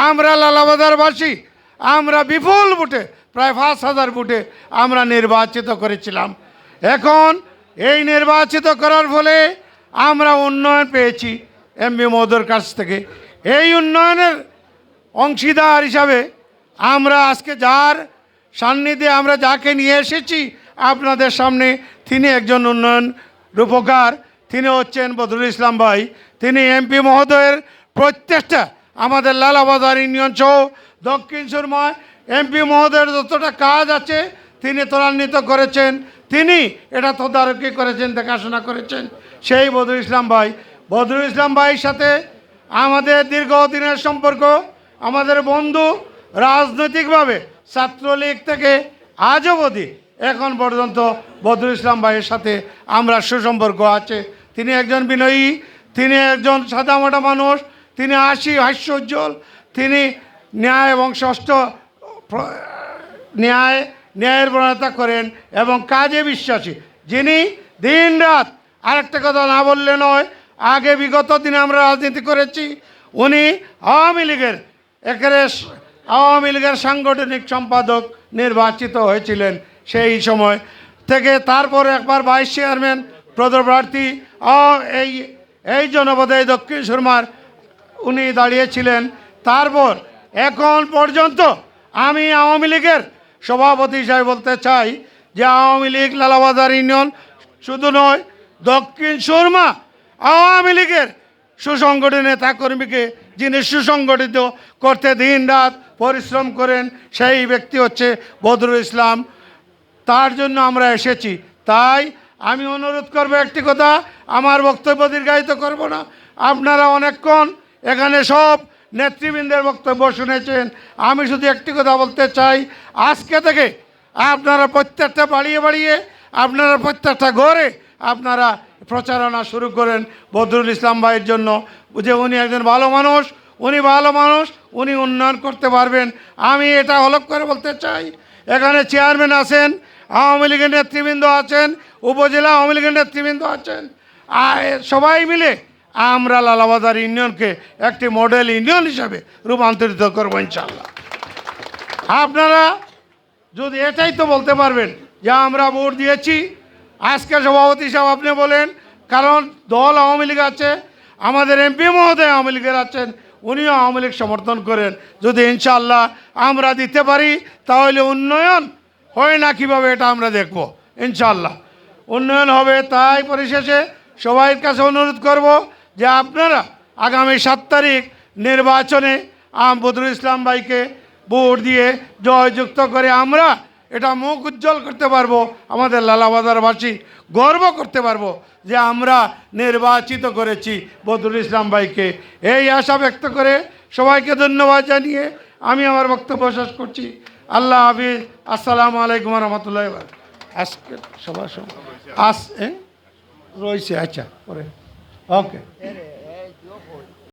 আমরা লালাবাজারবাসী আমরা বিপুল ভোটে প্রায় 5,000 ভোটে আমরা নির্বাচিত করেছিলাম। এখন এই নির্বাচিত করার ফলে আমরা উন্নয়ন পেয়েছি এমপি মহোদয়ের কাছ থেকে। এই উন্নয়নের অংশীদার হিসাবে আমরা আজকে যার সান্নিধ্যে আমরা যাকে নিয়ে এসেছি আপনাদের সামনে, তিনি একজন উন্নয়ন রূপকার, তিনি হচ্ছেন বদরুল ইসলাম ভাই। তিনি এমপি মহোদয়ের প্রত্যেকটা আমাদের লালাবাজার ইউনিয়ন সহ দক্ষিণ সুরমায় এমপি মহোদয়ের যতটা কাজ আছে তিনি ত্বরান্বিত করেছেন, তিনি এটা তদারকি করেছেন, দেখাশোনা করেছেন সেই বদরুল ইসলাম ভাই। বদরুল ইসলাম ভাইয়ের সাথে আমাদের দীর্ঘদিনের সম্পর্ক, আমাদের বন্ধু, রাজনৈতিকভাবে ছাত্রলীগ থেকে আজ অবধি এখন পর্যন্ত বদরুল ইসলাম ভাইয়ের সাথে আমরা সুসম্পর্ক আছে। তিনি একজন বিনয়ী, তিনি একজন সাদামাটা মানুষ, তিনি হাস্যোজ্জ্বল, তিনি ন্যায় এবং ষষ্ঠ ন্যায়ের প্রণেতা করেন এবং কাজে বিশ্বাসী, যিনি দিন রাত, আরেকটা কথা না বললে নয়, আগে বিগত দিনে আমরা রাজনীতি করেছি, উনি আওয়ামী লীগের সাংগঠনিক সম্পাদক নির্বাচিত হয়েছিলেন সেই সময় থেকে। তারপরে একবার ভাইস চেয়ারম্যান পদপ্রার্থী এই জনপদে দক্ষিণ সুরমার উনি দাঁড়িয়েছিলেন। তারপর এখন পর্যন্ত আমি আওয়ামী লীগের সভাপতি হিসাবে বলতে চাই যে আওয়ামী লীগ লালাবাজার ইউনিয়ন শুধু নয়, দক্ষিণ সুরমা আওয়ামী লীগের সুসংগঠিত নেতাকর্মীকে যিনি সুসংগঠিত করতে দিন রাত পরিশ্রম করেন সেই ব্যক্তি হচ্ছে বদরুল ইসলাম। তার জন্য আমরা এসেছি। তাই আমি অনুরোধ করব একটি কথা, আমার বক্তব্য দীর্ঘায়িত করব না। আপনারা অনেকক্ষণ এখানে সব নেতৃবৃন্দের বক্তব্য শুনেছেন। আমি শুধু একটি কথা বলতে চাই, আজকে থেকে আপনারা প্রত্যেকটা বাড়িয়ে আপনারা প্রত্যেকটা ঘরে আপনারা প্রচারণা শুরু করেন বদরুল ইসলাম ভাইয়ের জন্য, যে উনি একজন ভালো মানুষ, উনি উন্নয়ন করতে পারবেন। আমি এটা হলফ করে বলতে চাই, এখানে চেয়ারম্যান আছেন, আওয়ামী লীগের নেতৃবৃন্দ আছেন, উপজেলা আওয়ামী লীগের নেতৃবৃন্দ আছেন, সবাই মিলে আমরা লালাবাজার ইউনিয়নকে একটি মডেল ইউনিয়ন হিসাবে রূপান্তরিত করবো ইনশাআল্লাহ। আপনারা যদি এটাই তো বলতে পারবেন যে আমরা ভোট দিয়েছি, আজকে সভাপতি সাহেব আপনি বলেন, কারণ দল আওয়ামী লীগ আছে, আমাদের এমপি মহোদয় আওয়ামী লীগের আছেন, উনিও আওয়ামী লীগ সমর্থন করেন। যদি ইনশাআল্লাহ আমরা দিতে পারি তাহলে উন্নয়ন হয় না কীভাবে এটা আমরা দেখব, ইনশাআল্লাহ উন্নয়ন হবে। তাই পরিশেষে সবাইয়ের কাছে অনুরোধ করব যে আপনারা আগামী 7 তারিখ নির্বাচনে বদরুল ইসলাম ভাইকে ভোট দিয়ে জয়যুক্ত করে আমরা এটা মুখ উজ্জ্বল করতে পারবো, আমাদের লালাবাজারবাসী গর্ব করতে পারবো যে আমরা নির্বাচিত করেছি বদরুল ইসলাম ভাইকে। এই আশা ব্যক্ত করে সবাইকে ধন্যবাদ জানিয়ে আমি আমার বক্তব্য শেষ করছি। আল্লাহ হাফিজ। আসসালামু আলাইকুম রহমতুল্লাহ। আজকে সবার রয়েছে, আচ্ছা পরে ওকে।